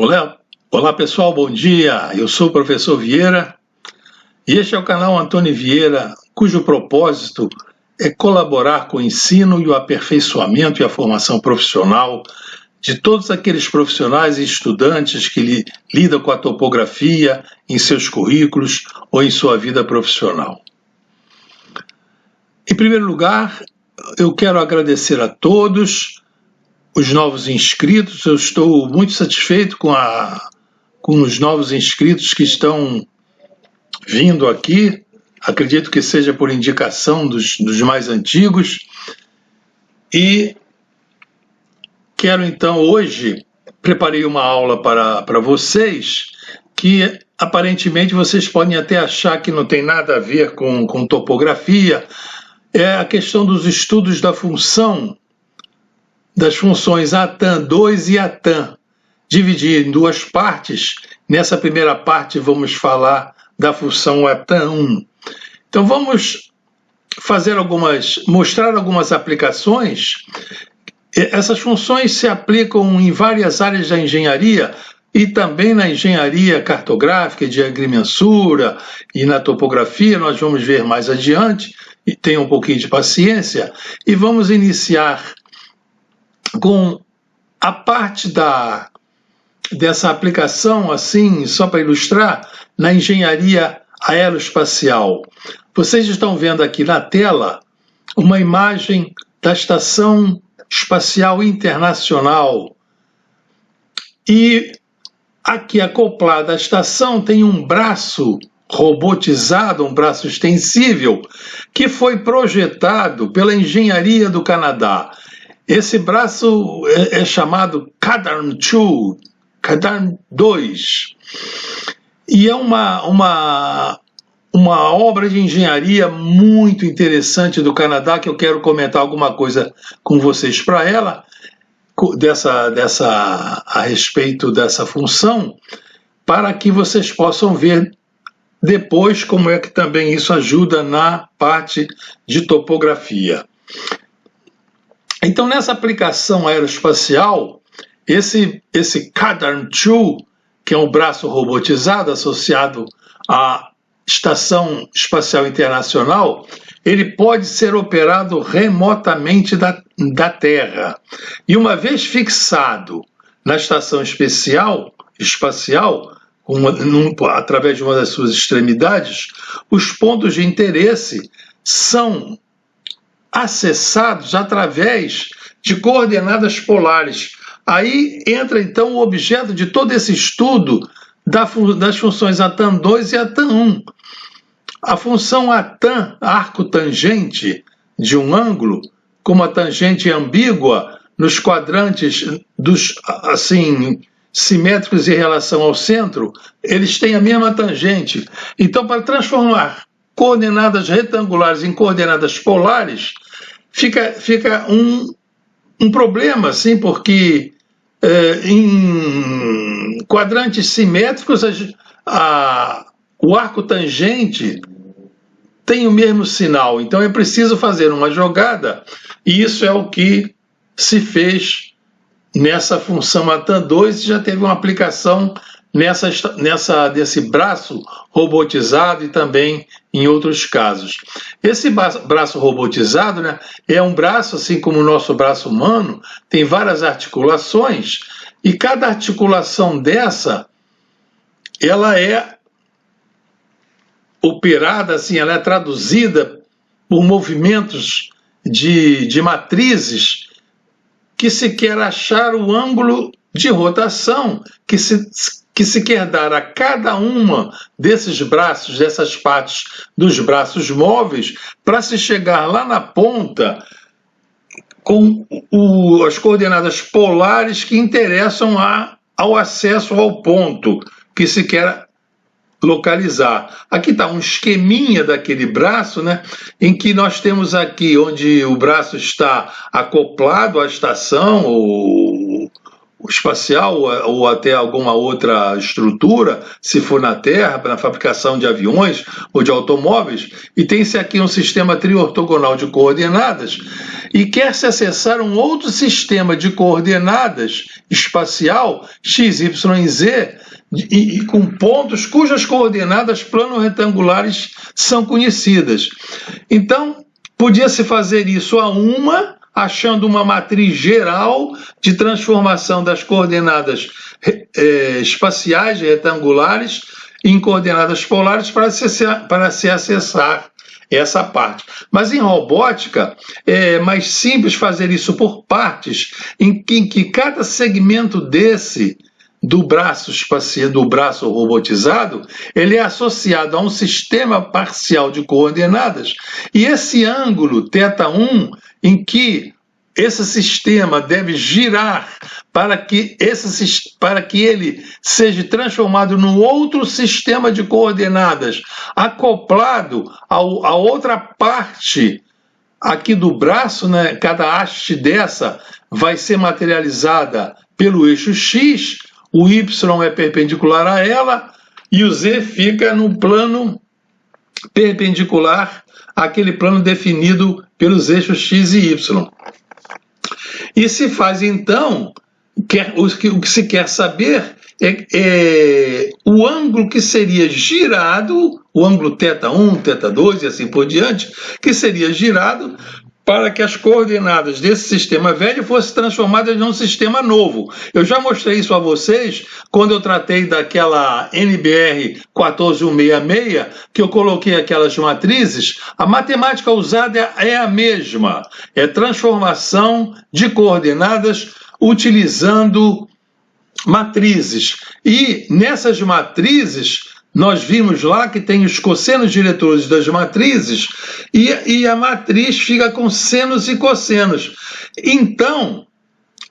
Olá, olá pessoal, bom dia. Eu sou o professor Vieira e este é o canal Antônio Vieira, cujo propósito é colaborar com o ensino e o aperfeiçoamento e a formação profissional de todos aqueles profissionais e estudantes que lidam com a topografia em seus currículos ou em sua vida profissional. Em primeiro lugar, eu quero agradecer a todos os novos inscritos. Eu estou muito satisfeito com os novos inscritos que estão vindo aqui. Acredito que seja por indicação dos mais antigos. E quero então hoje, preparei uma aula para vocês que aparentemente vocês podem até achar que não tem nada a ver com topografia. É a questão dos estudos da função, das funções ATAM2 e ATAM, dividir em duas partes. Nessa primeira parte vamos falar da função ATAM1. Então vamos mostrar algumas aplicações. Essas funções se aplicam em várias áreas da engenharia e também na engenharia cartográfica, de agrimensura e na topografia. Nós vamos ver mais adiante, e tenha um pouquinho de paciência, e vamos iniciar com a parte dessa aplicação, assim, só para ilustrar, na engenharia aeroespacial. Vocês estão vendo aqui na tela uma imagem da Estação Espacial Internacional. E aqui acoplado à estação tem um braço robotizado, um braço extensível, que foi projetado pela Engenharia do Canadá. Esse braço é chamado Cadarn2, Cadarn2, e é uma obra de engenharia muito interessante do Canadá, que eu quero comentar alguma coisa com vocês para ela, a respeito dessa função, para que vocês possam ver depois como é que também isso ajuda na parte de topografia. Então, nessa aplicação aeroespacial, esse Cadarn2, que é um braço robotizado associado à Estação Espacial Internacional, ele pode ser operado remotamente da Terra. E uma vez fixado na Estação Espacial, através de uma das suas extremidades, os pontos de interesse são acessados através de coordenadas polares. Aí entra então o objeto de todo esse estudo das funções ATAM2 e ATAM1. A função ATAM, arco tangente de um ângulo, como a tangente ambígua nos quadrantes simétricos em relação ao centro, eles têm a mesma tangente. Então, para transformar coordenadas retangulares em coordenadas polares, fica um problema, assim, porque em quadrantes simétricos o arco tangente tem o mesmo sinal. Então é preciso fazer uma jogada, e isso é o que se fez nessa função ATAM2, já teve uma aplicação desse braço robotizado e também em outros casos. Esse braço robotizado, né, é um braço, assim como o nosso braço humano, tem várias articulações, e cada articulação dessa, ela é operada, assim, ela é traduzida por movimentos de matrizes que se quer achar o ângulo de rotação que se quer dar a cada uma desses braços, dessas partes dos braços móveis, para se chegar lá na ponta com as coordenadas polares que interessam ao acesso ao ponto que se quer localizar. Aqui está um esqueminha daquele braço, né, em que nós temos aqui onde o braço está acoplado à estação, espacial ou até alguma outra estrutura, se for na Terra, na fabricação de aviões ou de automóveis, e tem-se aqui um sistema triortogonal de coordenadas, e quer-se acessar um outro sistema de coordenadas espacial, x, y e z, e com pontos cujas coordenadas plano-retangulares são conhecidas. Então, podia-se fazer isso achando uma matriz geral de transformação das coordenadas espaciais retangulares em coordenadas polares para se acessar essa parte. Mas em robótica é mais simples fazer isso por partes, em que cada segmento do braço espacial, do braço robotizado, ele é associado a um sistema parcial de coordenadas, e esse ângulo θ1 em que esse sistema deve girar para que ele seja transformado num outro sistema de coordenadas acoplado a outra parte aqui do braço, né? Cada haste dessa vai ser materializada pelo eixo X, o Y é perpendicular a ela e o Z fica no plano perpendicular àquele plano definido pelos eixos X e Y. E se faz então, o que se quer saber é o ângulo que seria girado, o ângulo θ1, θ2 e assim por diante, que seria girado para que as coordenadas desse sistema velho fossem transformadas num sistema novo. Eu já mostrei isso a vocês quando eu tratei daquela NBR 14166, que eu coloquei aquelas matrizes. A matemática usada é a mesma, é transformação de coordenadas utilizando matrizes. E nessas matrizes, nós vimos lá que tem os cossenos diretores das matrizes e a matriz fica com senos e cossenos. Então,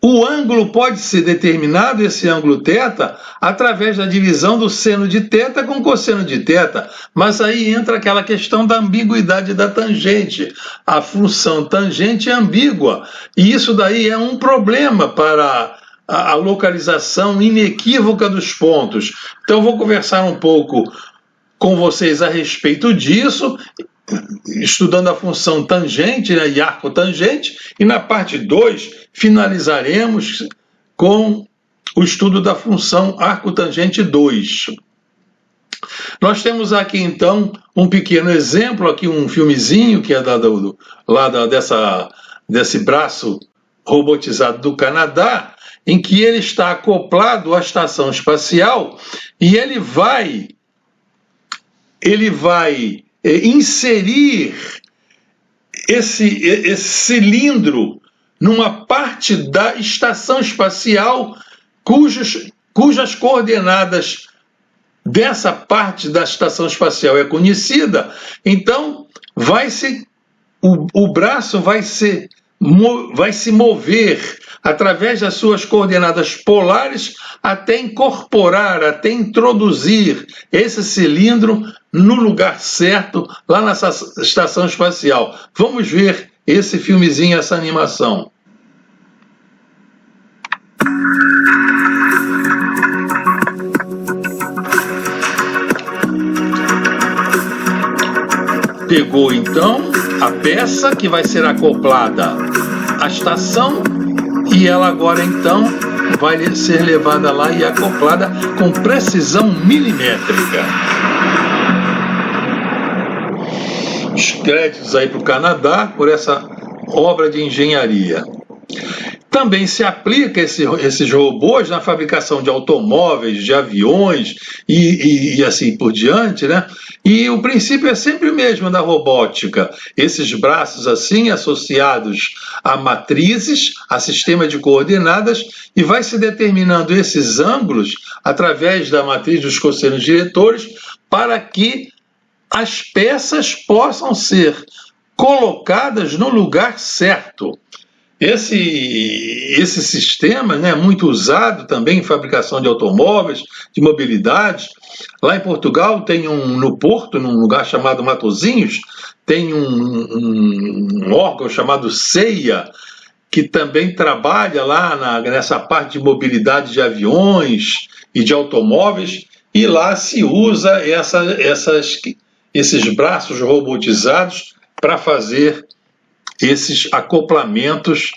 o ângulo pode ser determinado, esse ângulo θ, através da divisão do seno de θ com cosseno de θ. Mas aí entra aquela questão da ambiguidade da tangente. A função tangente é ambígua. E isso daí é um problema para a localização inequívoca dos pontos. Então, eu vou conversar um pouco com vocês a respeito disso, estudando a função tangente, né, e arco tangente, e na parte 2 finalizaremos com o estudo da função arco tangente 2. Nós temos aqui, então, um pequeno exemplo, aqui um filmezinho que é desse braço robotizado do Canadá, em que ele está acoplado à estação espacial e ele vai inserir esse cilindro numa parte da estação espacial cujas coordenadas dessa parte da estação espacial é conhecida. Então, o braço vai se mover através das suas coordenadas polares até incorporar, até introduzir esse cilindro no lugar certo, lá nessa estação espacial. Vamos ver esse filmezinho, essa animação. Pegou então a peça que vai ser acoplada à estação e ela agora então vai ser levada lá e acoplada com precisão milimétrica. Os créditos aí para o Canadá por essa obra de engenharia. Também se aplica esses robôs na fabricação de automóveis, de aviões e assim por diante, né? E o princípio é sempre o mesmo da robótica. Esses braços assim associados a matrizes, a sistema de coordenadas, e vai se determinando esses ângulos através da matriz dos cossenos diretores para que as peças possam ser colocadas no lugar certo. Esse sistema, né, é muito usado também em fabricação de automóveis, de mobilidade. Lá em Portugal tem no Porto, num lugar chamado Matosinhos, tem um órgão chamado CEIA, que também trabalha lá nessa parte de mobilidade de aviões e de automóveis, e lá se usa esses braços robotizados para fazer esses acoplamentos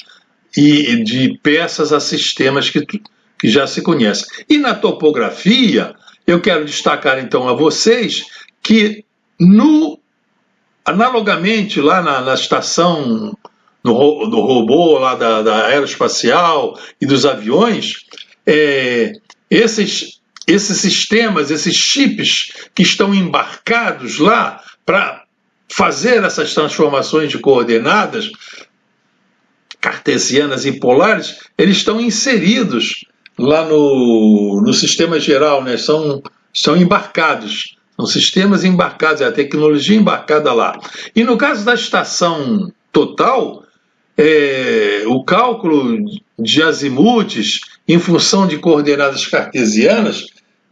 e de peças a sistemas que já se conhecem. E na topografia, eu quero destacar então a vocês que analogamente lá na estação do robô lá da aeroespacial e dos aviões, esses sistemas, esses chips que estão embarcados lá para fazer essas transformações de coordenadas cartesianas e polares, eles estão inseridos lá no sistema geral, né? São embarcados, são sistemas embarcados, é a tecnologia embarcada lá. E no caso da estação total, o cálculo de azimutes em função de coordenadas cartesianas,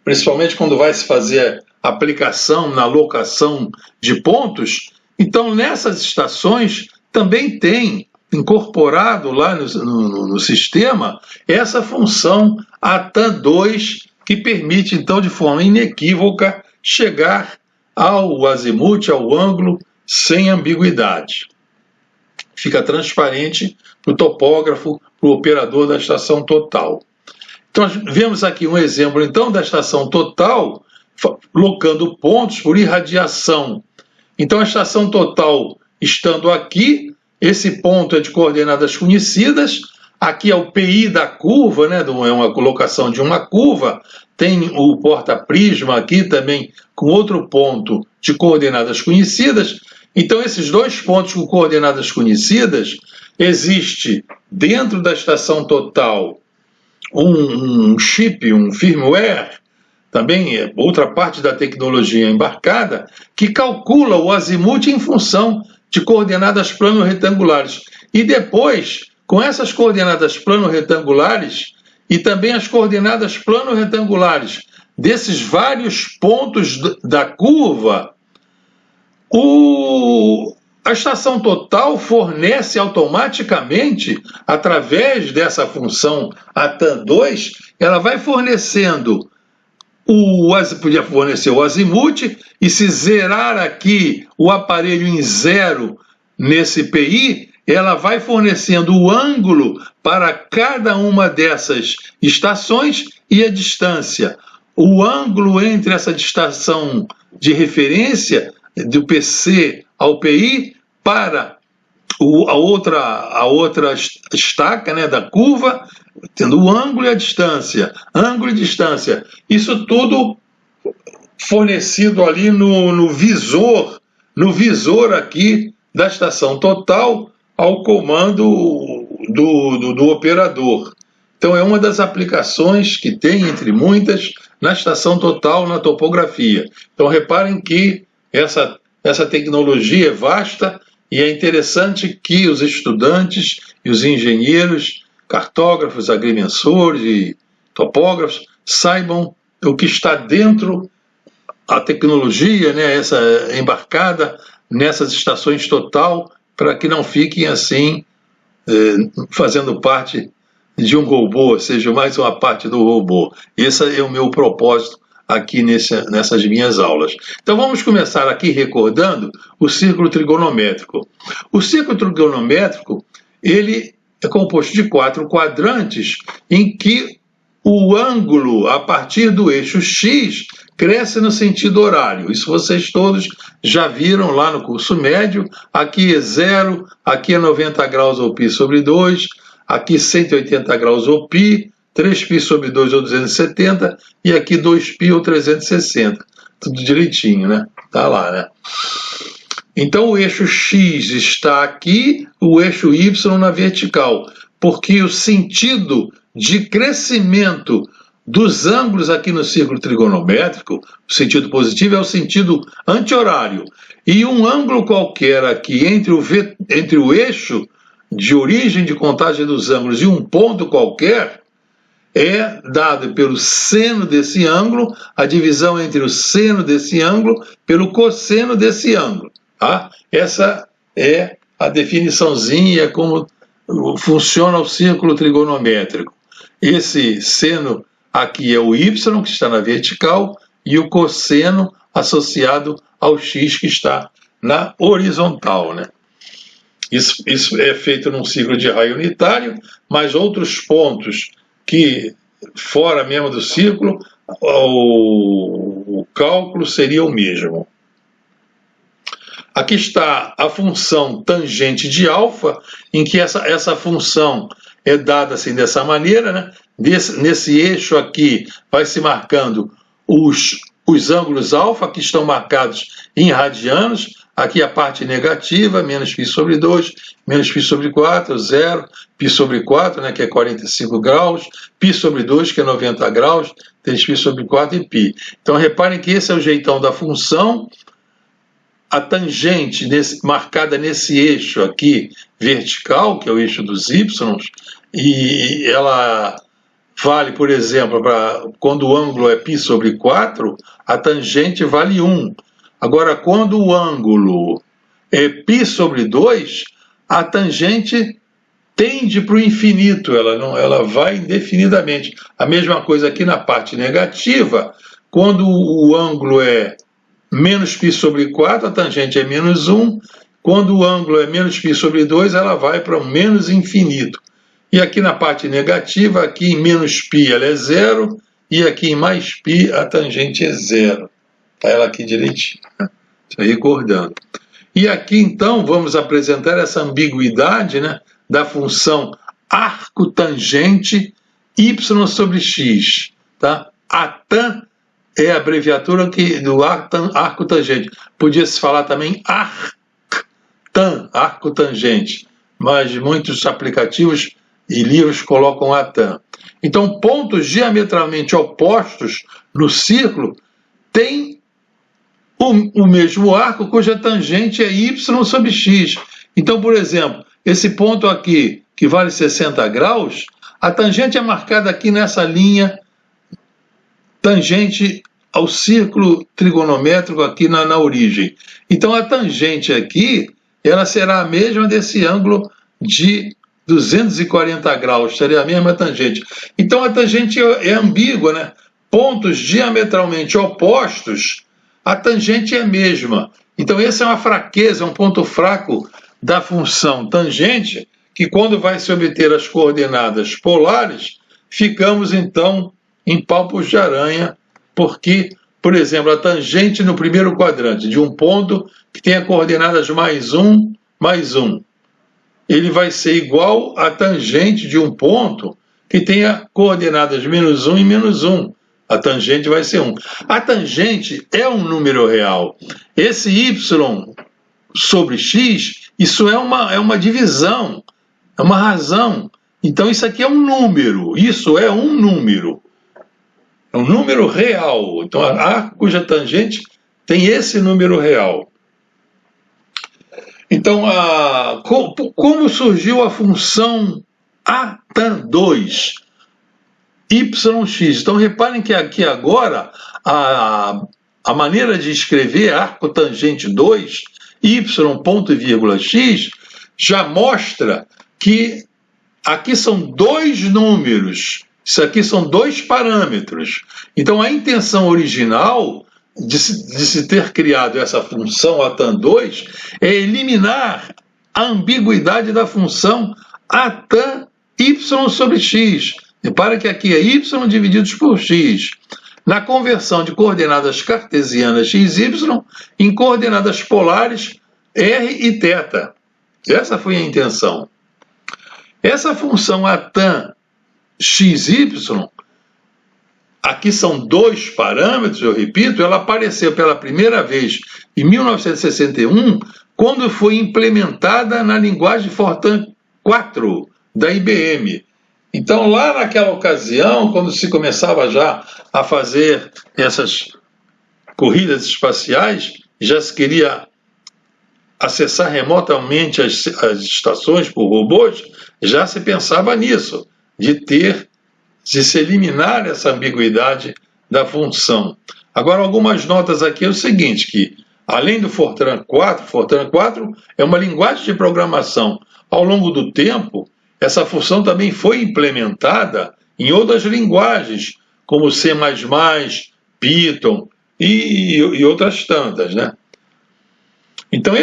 principalmente quando vai se fazer aplicação na locação de pontos, então nessas estações também tem incorporado lá no sistema essa função ATAN2, que permite então de forma inequívoca chegar ao azimute, ao ângulo, sem ambiguidade. Fica transparente para o topógrafo, para o operador da estação total. Então, nós vemos aqui um exemplo, então, da estação total, locando pontos por irradiação. Então, a estação total, estando aqui, esse ponto é de coordenadas conhecidas, aqui é o PI da curva, né, é uma colocação de uma curva, tem o porta-prisma aqui também com outro ponto de coordenadas conhecidas. Então, esses dois pontos com coordenadas conhecidas, existe dentro da estação total um chip, um firmware, também é outra parte da tecnologia embarcada, que calcula o azimute em função de coordenadas plano-retangulares. E depois, com essas coordenadas plano-retangulares e também as coordenadas plano-retangulares desses vários pontos da curva, a estação total fornece automaticamente, através dessa função ATAN2, ela vai fornecendo podia fornecer o azimute, e se zerar aqui o aparelho em zero nesse PI, ela vai fornecendo o ângulo para cada uma dessas estações e a distância. O ângulo entre essa estação de referência, do PC ao PI, para a outra estaca, né, da curva, tendo o ângulo e a distância, ângulo e distância. Isso tudo fornecido ali no visor aqui da estação total, ao comando do operador. Então é uma das aplicações que tem, entre muitas, na estação total, na topografia. Então reparem que essa tecnologia é vasta, e é interessante que os estudantes e os engenheiros, cartógrafos, agrimensores e topógrafos saibam o que está dentro a tecnologia, né, essa embarcada nessas estações total, para que não fiquem assim fazendo parte de um robô, seja mais uma parte do robô. Esse é o meu propósito aqui nessas minhas aulas. Então vamos começar aqui recordando o círculo trigonométrico. O círculo trigonométrico, ele é composto de 4 quadrantes, em que o ângulo a partir do eixo X cresce no sentido horário. Isso vocês todos já viram lá no curso médio. Aqui é 0, aqui é 90 graus ou π sobre 2, aqui 180 graus ou π, 3π sobre 2 ou 270, e aqui 2π ou 360. Tudo direitinho, né? Tá lá, né? Então o eixo X está aqui, o eixo Y na vertical, porque o sentido de crescimento dos ângulos aqui no círculo trigonométrico, o sentido positivo é o sentido anti-horário. E um ângulo qualquer aqui entre o eixo de origem de contagem dos ângulos e um ponto qualquer é dado pelo seno desse ângulo, a divisão entre o seno desse ângulo pelo cosseno desse ângulo. Tá? Essa é a definiçãozinha, como funciona o círculo trigonométrico. Esse seno aqui é o y, que está na vertical, e o cosseno associado ao x, que está na horizontal, né? Isso é feito num ciclo de raio unitário, mas outros pontos que, fora mesmo do círculo, o cálculo seria o mesmo. Aqui está a função tangente de alfa, em que essa função é dada assim dessa maneira, né? Nesse eixo aqui vai se marcando os ângulos alfa, que estão marcados em radianos. Aqui a parte negativa, menos π sobre 2, menos π sobre 4, 0, π sobre 4, né, que é 45 graus, π sobre 2, que é 90 graus, 3π sobre 4 e π. Então reparem que esse é o jeitão da função. A tangente marcada nesse eixo aqui vertical, que é o eixo dos y, e ela vale, por exemplo, quando o ângulo é π sobre 4, a tangente vale 1. Agora, quando o ângulo é π sobre 2, a tangente tende para o infinito, ela vai indefinidamente. A mesma coisa aqui na parte negativa, quando o ângulo é menos π sobre 4, a tangente é menos 1. Quando o ângulo é menos π sobre 2, ela vai para o menos infinito. E aqui na parte negativa, aqui em menos π ela é 0, e aqui em mais π a tangente é 0. Está ela aqui direitinho, né? Recordando. E aqui então vamos apresentar essa ambiguidade, né, da função arco tangente y sobre x. Tá? A tan é a abreviatura do arco tangente. Podia se falar também arctan, arco tangente, mas muitos aplicativos e livros colocam a tan. Então, pontos diametralmente opostos no círculo têm o mesmo arco cuja tangente é y sobre x. Então, por exemplo, esse ponto aqui, que vale 60 graus, a tangente é marcada aqui nessa linha tangente ao círculo trigonométrico aqui na origem. Então, a tangente aqui, ela será a mesma desse ângulo de 240 graus, seria a mesma tangente. Então, a tangente é ambígua, né? Pontos diametralmente opostos, a tangente é a mesma. Então, essa é uma fraqueza, um ponto fraco da função tangente, que quando vai se obter as coordenadas polares, ficamos, então, em palpos de aranha, porque, por exemplo, a tangente no primeiro quadrante de um ponto que tem as coordenadas mais 1, ele vai ser igual à tangente de um ponto que tenha coordenadas menos 1 e menos 1. A tangente vai ser 1. A tangente é um número real. Esse y sobre x, isso é uma divisão, é uma razão. Então isso aqui é um número, isso é um número. É um número real. Então a arco cuja tangente tem esse número real. Então, como surgiu a função atan2? YX. Então, reparem que aqui agora a maneira de escrever arco tangente 2, y, ponto e vírgula x, já mostra que aqui são dois números, isso aqui são dois parâmetros. Então, a intenção original de se ter criado essa função atan2 é eliminar a ambiguidade da função atan y sobre x. Repara que aqui é y divididos por x. Na conversão de coordenadas cartesianas x, y, em coordenadas polares r e θ. Essa foi a intenção. Essa função atan x, y, aqui são dois parâmetros, eu repito, ela apareceu pela primeira vez em 1961, quando foi implementada na linguagem Fortran 4 da IBM. Então, lá naquela ocasião, quando se começava já a fazer essas corridas espaciais, já se queria acessar remotamente as estações por robôs, já se pensava nisso, de se eliminar essa ambiguidade da função. Agora, algumas notas aqui é o seguinte, que além do Fortran 4 é uma linguagem de programação. Ao longo do tempo, essa função também foi implementada em outras linguagens, como C++, Python e outras tantas, né? Então,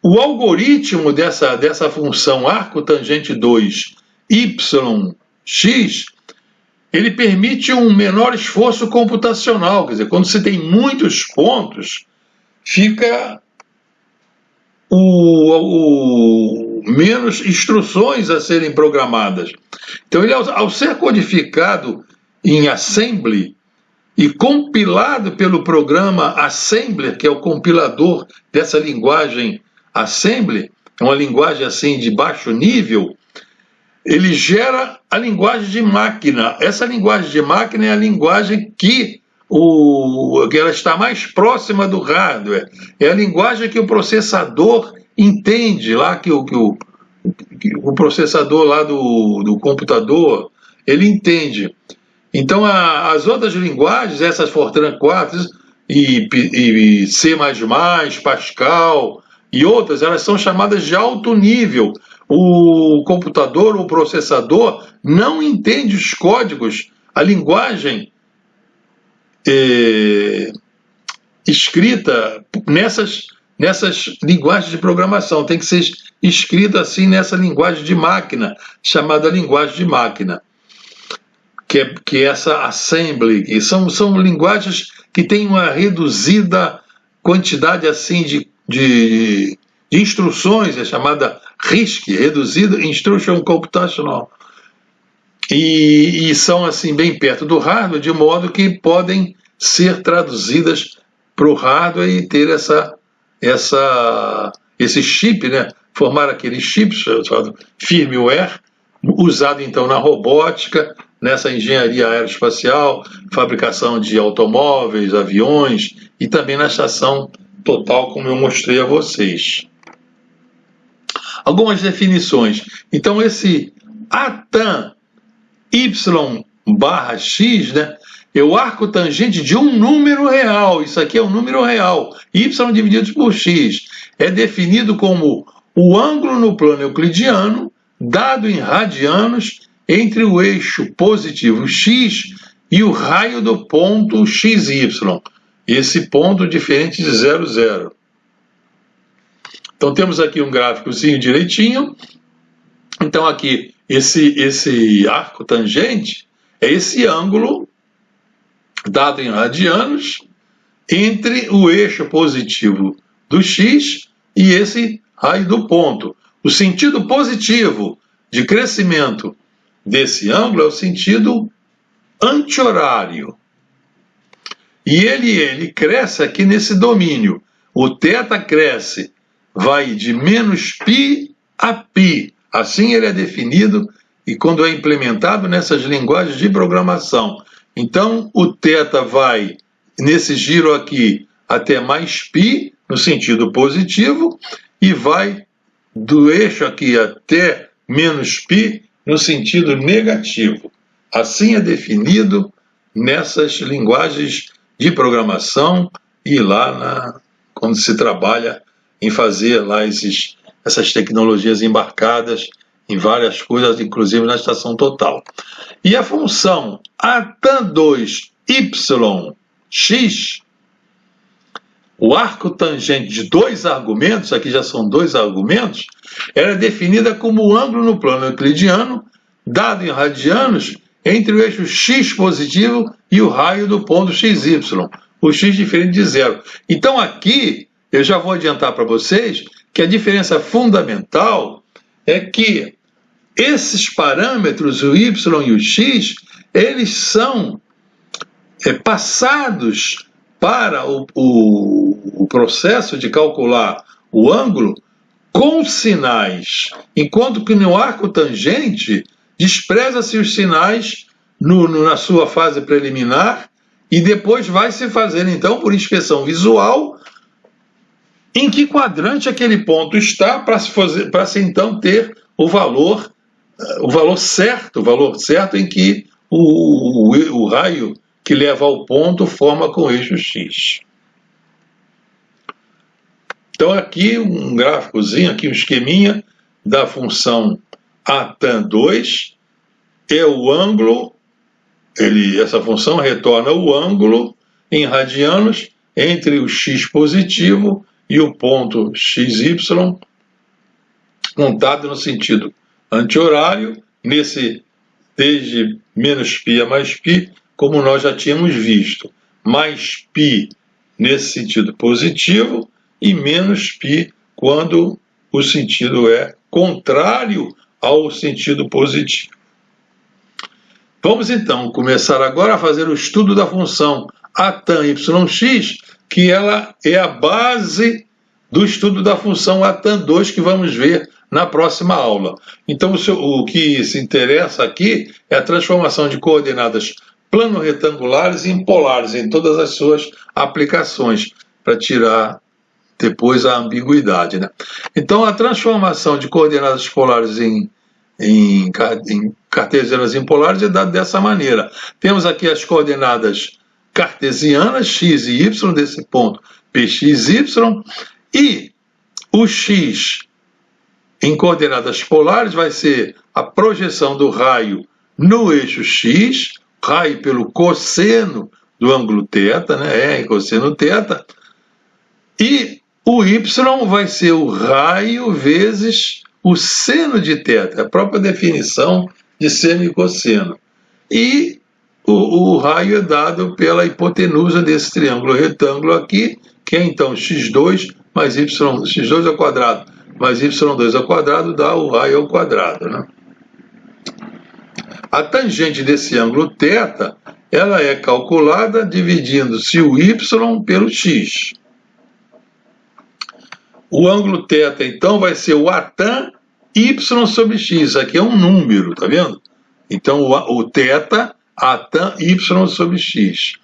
o algoritmo dessa função arco tangente 2 yx, ele permite um menor esforço computacional. Quer dizer, quando você tem muitos pontos, fica menos instruções a serem programadas. Então, ele, ao ser codificado em assembly e compilado pelo programa Assembler, que é o compilador dessa linguagem Assembly, uma linguagem assim de baixo nível, ele gera a linguagem de máquina. Essa linguagem de máquina é a linguagem que ela está mais próxima do hardware. É a linguagem que o processador entende, lá que o processador lá do computador, ele entende. Então, as outras linguagens, essas Fortran 4 e C++, Pascal e outras, elas são chamadas de alto nível. O computador, o processador, não entende os códigos, a linguagem escrita nessas linguagens de programação. Tem que ser escrita assim nessa linguagem de máquina, chamada linguagem de máquina, que é essa assembly. E são linguagens que têm uma reduzida quantidade assim de instruções, é chamada RISC, Reduzido Instruction Computational. E são assim bem perto do hardware, de modo que podem ser traduzidas para o hardware e ter esse chip, né? Formar aquele chip chamado firmware, usado então na robótica, nessa engenharia aeroespacial, fabricação de automóveis, aviões e também na estação total, como eu mostrei a vocês. Algumas definições. Então, esse ATAN y/x, né, é o arco tangente de um número real. Isso aqui é um número real. Y dividido por x é definido como o ângulo no plano euclidiano, dado em radianos, entre o eixo positivo x e o raio do ponto xy. Esse ponto diferente de 0, 0. Então temos aqui um gráficozinho direitinho. Então aqui, esse arco tangente é esse ângulo, dado em radianos, entre o eixo positivo do x e esse raio do ponto. O sentido positivo de crescimento desse ângulo é o sentido anti-horário. E ele cresce aqui nesse domínio. O θ cresce, vai de menos π a π. Assim ele é definido e quando é implementado nessas linguagens de programação. Então o θ vai nesse giro aqui até mais π, no sentido positivo, e vai do eixo aqui até menos π, no sentido negativo. Assim é definido nessas linguagens de programação e lá quando se trabalha em fazer lá essas tecnologias embarcadas em várias coisas, inclusive na estação total. E a função ATAN2 yx, o arco tangente de dois argumentos, aqui já são dois argumentos, era definida como o ângulo no plano euclidiano, dado em radianos, entre o eixo x positivo e o raio do ponto xy, o x diferente de 0. Então aqui, eu já vou adiantar para vocês que a diferença fundamental é que esses parâmetros, o y e o x, eles são passados para o processo de calcular o ângulo com sinais, enquanto que no arco tangente despreza-se os sinais na sua fase preliminar e depois vai se fazer então por inspeção visual em que quadrante aquele ponto está para se então ter o valor certo em que o raio que leva ao ponto forma com o eixo x. Então aqui um gráficozinho, aqui um esqueminha da função A tan 2 é o ângulo, essa função retorna o ângulo em radianos entre o x positivo e o ponto xy, montado no sentido anti-horário, desde menos π a mais π, como nós já tínhamos visto, mais π nesse sentido positivo e menos π quando o sentido é contrário ao sentido positivo. Vamos então começar agora a fazer o estudo da função a tan yx, que ela é a base do estudo da função a tan 2 que vamos ver na próxima aula. Então o que se interessa aqui é a transformação de coordenadas plano-retangulares em polares em todas as suas aplicações, para tirar depois a ambiguidade, né? Então a transformação de coordenadas polares em cartesianas em polares é dada dessa maneira. Temos aqui as coordenadas cartesianas, x e y, desse ponto pxy, e o x em coordenadas polares vai ser a projeção do raio no eixo x, raio pelo cosseno do ângulo θ, né? R cosseno θ, e o y vai ser o raio vezes o seno de θ, a própria definição de seno e cosseno. E o raio é dado pela hipotenusa desse triângulo retângulo aqui, que é então x2 mais x2 ao quadrado mais y2 ao quadrado dá o raio ao quadrado, né? A tangente desse ângulo θ, ela é calculada dividindo-se o y pelo x. O ângulo θ, então, vai ser o atan y sobre x. Aqui é um número, tá vendo? Então, o θ, atan y sobre x.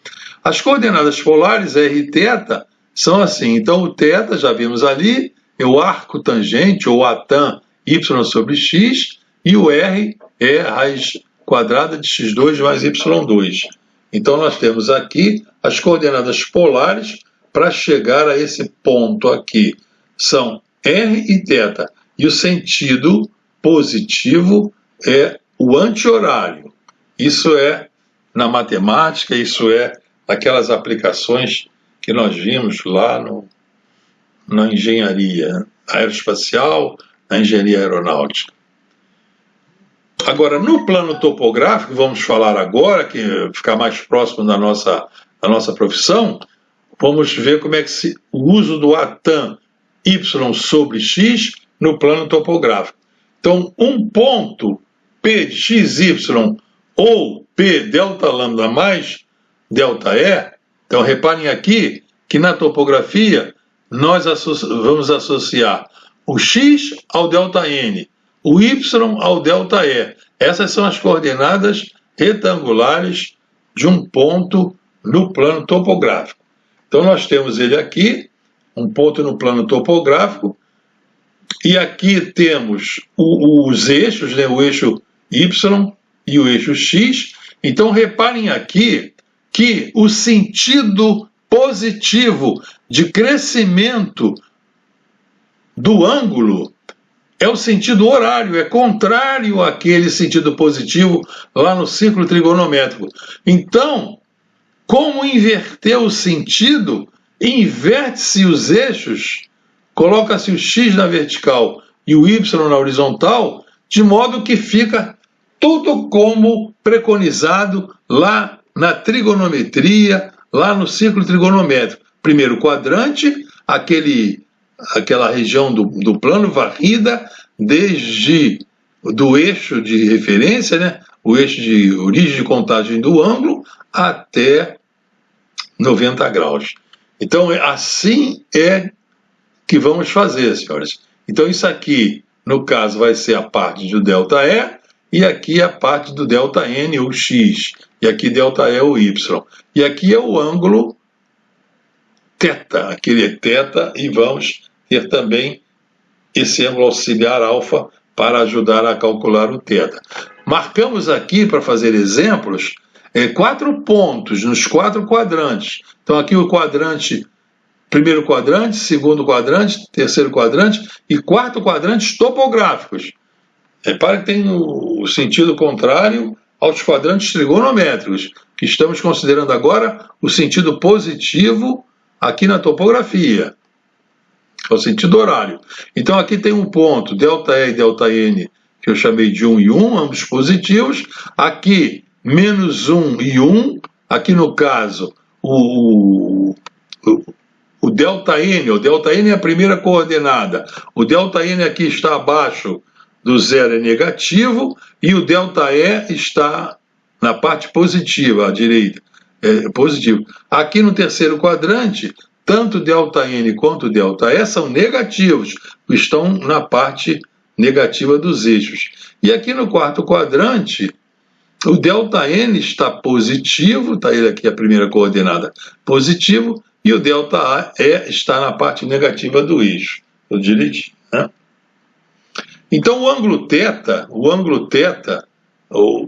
As coordenadas polares r e θ são assim. Então, o θ, já vimos ali, é o arco tangente, ou atan y sobre x, e o r é a raiz quadrada de x2 mais y2. Então, nós temos aqui as coordenadas polares para chegar a esse ponto aqui. São r e θ, e o sentido positivo é o anti-horário. Isso é na matemática, isso é aquelas aplicações que nós vimos lá na engenharia aeroespacial, na engenharia aeronáutica. Agora, no plano topográfico, vamos falar agora, que ficar mais próximo da nossa profissão, vamos ver como é que o uso do atan y sobre x no plano topográfico. Então, um ponto P de xy ou P delta lambda mais delta E, então reparem aqui que na topografia nós vamos associar o x ao delta n, o y ao delta E. Essas são as coordenadas retangulares de um ponto no plano topográfico. Então nós temos ele aqui, um ponto no plano topográfico, e aqui temos os eixos, né, o eixo y e o eixo x. Então reparem aqui que o sentido positivo de crescimento do ângulo é o sentido horário, é contrário àquele sentido positivo lá no círculo trigonométrico. Então, como inverter o sentido? Inverte-se os eixos, coloca-se o x na vertical e o y na horizontal, de modo que fica tudo como preconizado lá na trigonometria, lá no círculo trigonométrico. Primeiro quadrante, aquela região do plano varrida desde do eixo de referência, né, o eixo de origem de contagem do ângulo, até 90 graus. Então, assim é que vamos fazer, senhores. Então, isso aqui, no caso, vai ser a parte do delta E, e aqui a parte do delta N, ou X, e aqui delta E, ou Y. E aqui é o ângulo θ, aquele é θ, e vamos ter também esse ângulo auxiliar alfa para ajudar a calcular o θ. Marcamos aqui, para fazer exemplos, 4 pontos nos 4 quadrantes. Então aqui o quadrante, primeiro quadrante, segundo quadrante, terceiro quadrante e quarto quadrantes topográficos. Repare que tem o sentido contrário aos quadrantes trigonométricos, que estamos considerando agora o sentido positivo aqui na topografia, é o sentido horário. Então aqui tem um ponto, ΔE e ΔN, que eu chamei de 1 e 1, ambos positivos. Aqui, menos 1 e 1, aqui no caso, o ΔN, o ΔN é a primeira coordenada, o ΔN aqui está abaixo do zero, é negativo, e o ΔE está na parte positiva, à direita, é positivo. Aqui no terceiro quadrante, tanto ΔN quanto ΔE são negativos, estão na parte negativa dos eixos. E aqui no quarto quadrante, o ΔN está positivo, está ele aqui a primeira coordenada, positivo, e o ΔE está na parte negativa do eixo, tudo direitinho, né? Então o ângulo θ,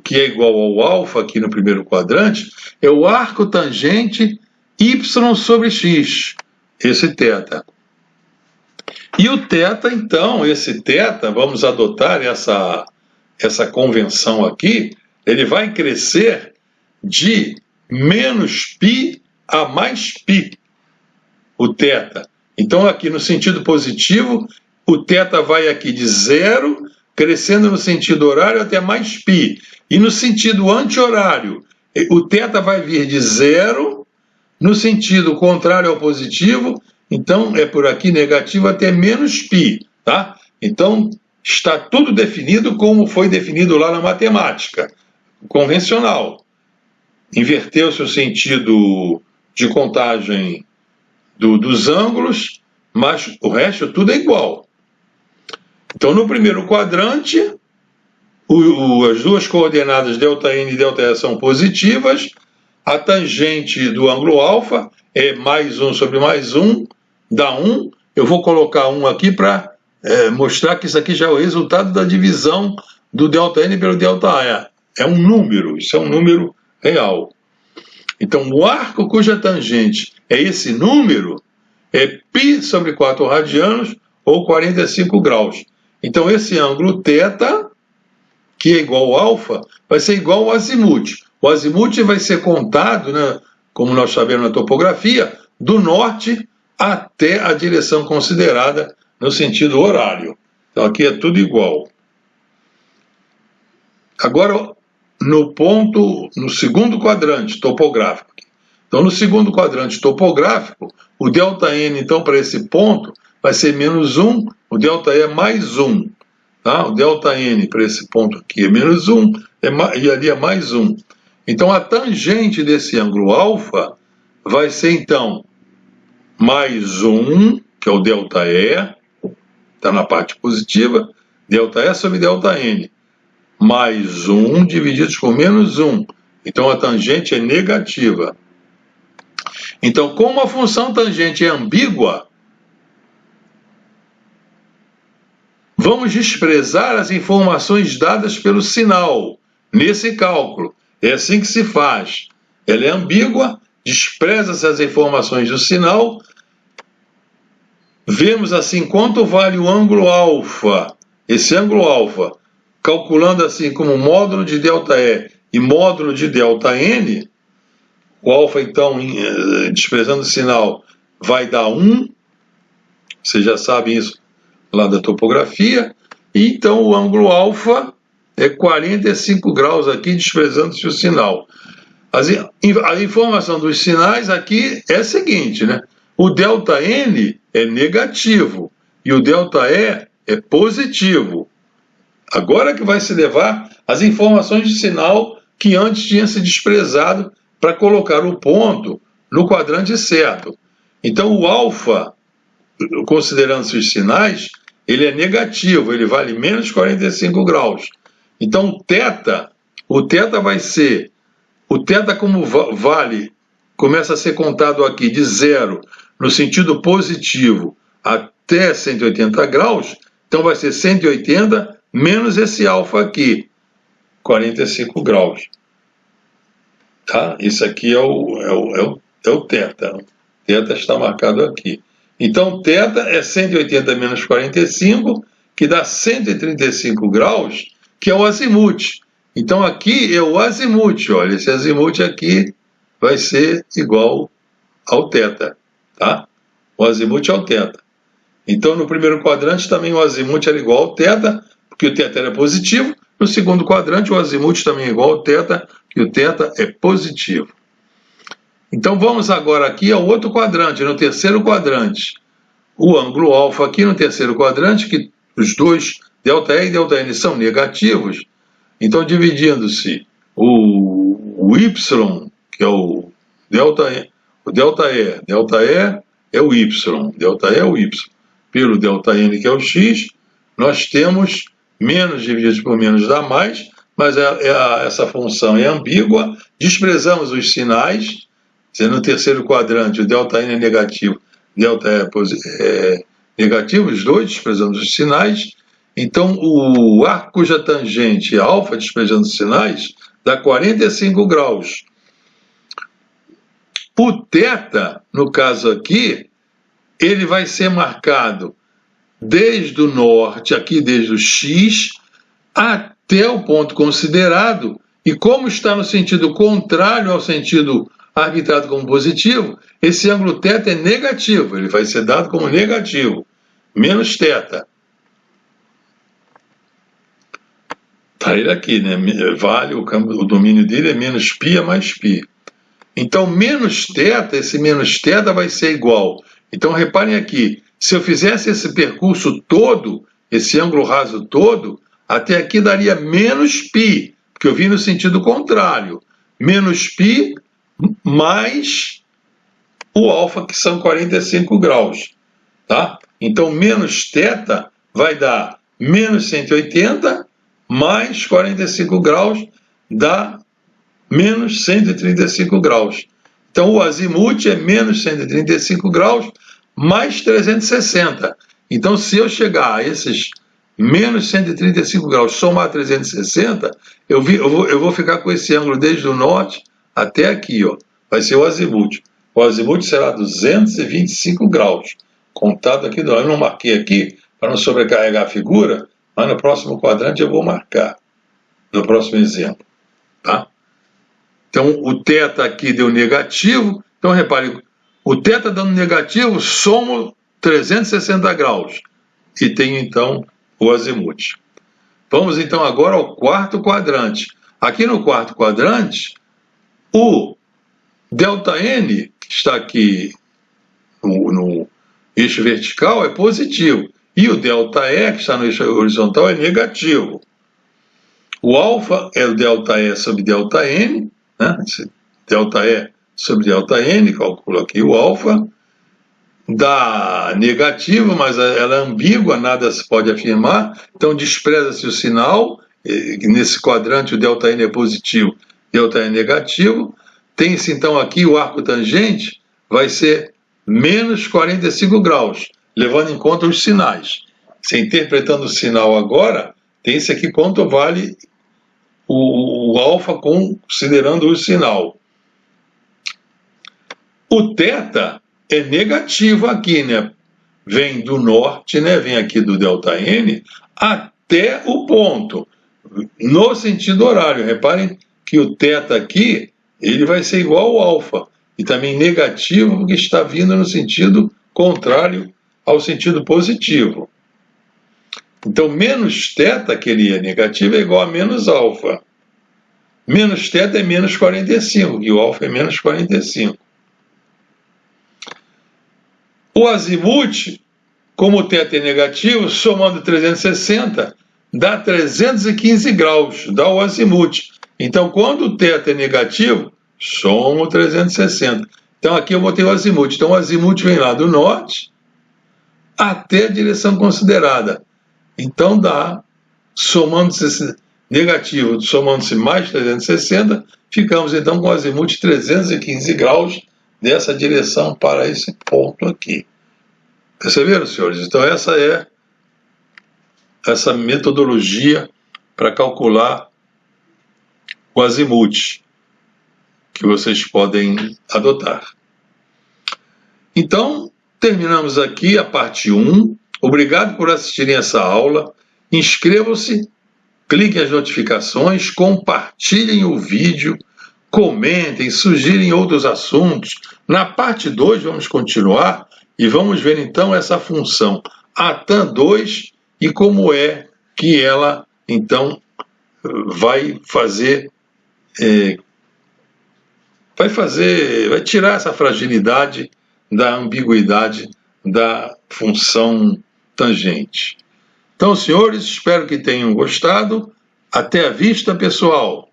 que é igual ao alfa aqui no primeiro quadrante, é o arco tangente y sobre x, esse θ. E o θ, então, esse θ, vamos adotar essa convenção aqui, ele vai crescer de menos π a mais π, o θ. Então aqui no sentido positivo, o θ vai aqui de 0, crescendo no sentido horário até mais π. E no sentido anti-horário, o θ vai vir de 0, no sentido contrário ao positivo, então é por aqui negativo até menos π, tá? Então está tudo definido como foi definido lá na matemática convencional. Inverteu-se o sentido de contagem dos ângulos, mas o resto tudo é igual. Então, no primeiro quadrante, as duas coordenadas ΔN e ΔE são positivas, a tangente do ângulo alfa é mais 1 sobre mais 1, dá 1. Eu vou colocar 1 aqui para mostrar que isso aqui já é o resultado da divisão do ΔN pelo ΔE. É um número, isso é um número real. Então, o arco cuja tangente é esse número é π sobre 4 radianos, ou 45 graus. Então, esse ângulo θ, que é igual ao alfa, vai ser igual ao azimute. O azimute vai ser contado, né, como nós sabemos na topografia, do norte até a direção considerada no sentido horário. Então, aqui é tudo igual. Agora, no segundo quadrante topográfico. Então, no segundo quadrante topográfico, o ΔN, então, para esse ponto, vai ser menos 1, o ΔE é mais 1. Tá? O ΔN para esse ponto aqui é menos 1, e ali é mais 1. Então, a tangente desse ângulo alfa vai ser, então, mais 1, que é o ΔE, está na parte positiva, ΔE sobre ΔN, mais 1 divididos por menos 1. Então, a tangente é negativa. Então, como a função tangente é ambígua, vamos desprezar as informações dadas pelo sinal nesse cálculo. É assim que se faz. Ela é ambígua, despreza-se as informações do sinal. Vemos assim quanto vale o ângulo alfa. Esse ângulo alfa, calculando assim como módulo de ΔE e módulo de ΔN, o alfa, então, desprezando o sinal, vai dar 1. Vocês já sabem isso lá da topografia. E, então, o ângulo alfa é 45 graus aqui, desprezando-se o sinal. A informação dos sinais aqui é a seguinte, né? O ΔN é negativo e o ΔE é positivo. Agora que vai se levar as informações de sinal que antes tinha se desprezado para colocar o ponto no quadrante certo. Então, o alfa, considerando-se os sinais, ele é negativo, ele vale menos 45 graus. Então, o θ vai ser, o θ como vale, começa a ser contado aqui de 0 no sentido positivo até 180 graus, então vai ser 180 menos esse alfa aqui, 45 graus. Tá? Isso aqui é o θ. O θ está marcado aqui. Então, θ é 180 menos 45, que dá 135 graus, que é o azimuth. Então aqui é o azimuth, olha, esse azimuth aqui vai ser igual ao θ, tá? O azimuth ao θ. Então no primeiro quadrante também o azimuth era igual ao θ, porque o θ era positivo. No segundo quadrante o azimuth também é igual ao θ, que o θ é positivo. Então vamos agora aqui ao outro quadrante, no terceiro quadrante. O ângulo alfa aqui no terceiro quadrante, que os dois, ΔE e ΔN, são negativos. Então dividindo-se o Y, que é o ΔE é o Y, ΔE é o Y, pelo ΔN, que é o X, nós temos menos dividido por menos dá mais, mas essa função é ambígua, desprezamos os sinais. No terceiro quadrante, o ΔN é negativo, ΔE é negativo, os dois, desprezando os sinais. Então, o arco cuja tangente é alfa, desprezando os sinais, dá 45 graus. O θ, no caso aqui, ele vai ser marcado desde o norte, aqui desde o X, até o ponto considerado, e como está no sentido contrário ao sentido arbitrado como positivo, esse ângulo θ é negativo, ele vai ser dado como negativo, menos θ. Está ele aqui, né? Vale, o domínio dele é menos π mais π. Então, menos θ, esse menos θ vai ser igual. Então, reparem aqui, se eu fizesse esse percurso todo, esse ângulo raso todo, até aqui daria menos π, porque eu vim no sentido contrário. Menos π mais o alfa, que são 45 graus. Tá? Então, menos θ vai dar menos 180 mais 45 graus dá menos 135 graus. Então, o azimuth é menos 135 graus mais 360. Então, se eu chegar a esses menos 135 graus, somar 360, eu vou ficar com esse ângulo desde o norte até aqui, ó. Vai ser o azimuth. O azimuth será 225 graus. Contado aqui, eu não marquei aqui para não sobrecarregar a figura, mas no próximo quadrante eu vou marcar, no próximo exemplo. Tá? Então, o θ aqui deu negativo. Então, repare, o θ dando negativo, somo 360 graus. E tenho, então, o azimuth. Vamos, então, agora ao quarto quadrante. Aqui no quarto quadrante, o ΔN, que está aqui no eixo vertical, é positivo. E o ΔE, que está no eixo horizontal, é negativo. O alfa é o ΔE sobre ΔN, né? ΔE sobre ΔN, calculo aqui o alfa. Dá negativo, mas ela é ambígua, nada se pode afirmar. Então, despreza-se o sinal. Nesse quadrante, o ΔN é positivo, ΔE é negativo. Tem-se, então, aqui o arco tangente vai ser menos 45 graus, levando em conta os sinais. Se interpretando o sinal agora, tem-se aqui quanto vale o alfa considerando o sinal. O θ é negativo aqui, né? Vem do norte, né? Vem aqui do ΔN até o ponto, no sentido horário. Reparem que o θ aqui, ele vai ser igual ao alfa, e também negativo, porque está vindo no sentido contrário ao sentido positivo. Então, menos θ, que ele é negativo, é igual a menos alfa. Menos θ é menos 45, e o alfa é menos 45. O azimuth, como o θ é negativo, somando 360, dá 315 graus, dá o azimuth. Então, quando o θ é negativo, somo 360. Então, aqui eu botei o azimuth. Então, o azimuth vem lá do norte até a direção considerada. Então, dá, somando-se negativo, somando-se mais 360, ficamos, então, com o azimuth 315 graus dessa direção para esse ponto aqui. Perceberam, senhores? Então, essa é essa metodologia para calcular o azimuth que vocês podem adotar. Então, terminamos aqui a parte 1. Obrigado por assistirem essa aula. Inscrevam-se cliquem as notificações, compartilhem o vídeo, comentem, sugerem outros assuntos. Na parte 2 vamos continuar e vamos ver então essa função ATAN2 e como é que ela então vai tirar essa fragilidade da ambiguidade da função tangente. Então, senhores, espero que tenham gostado. Até a vista, pessoal!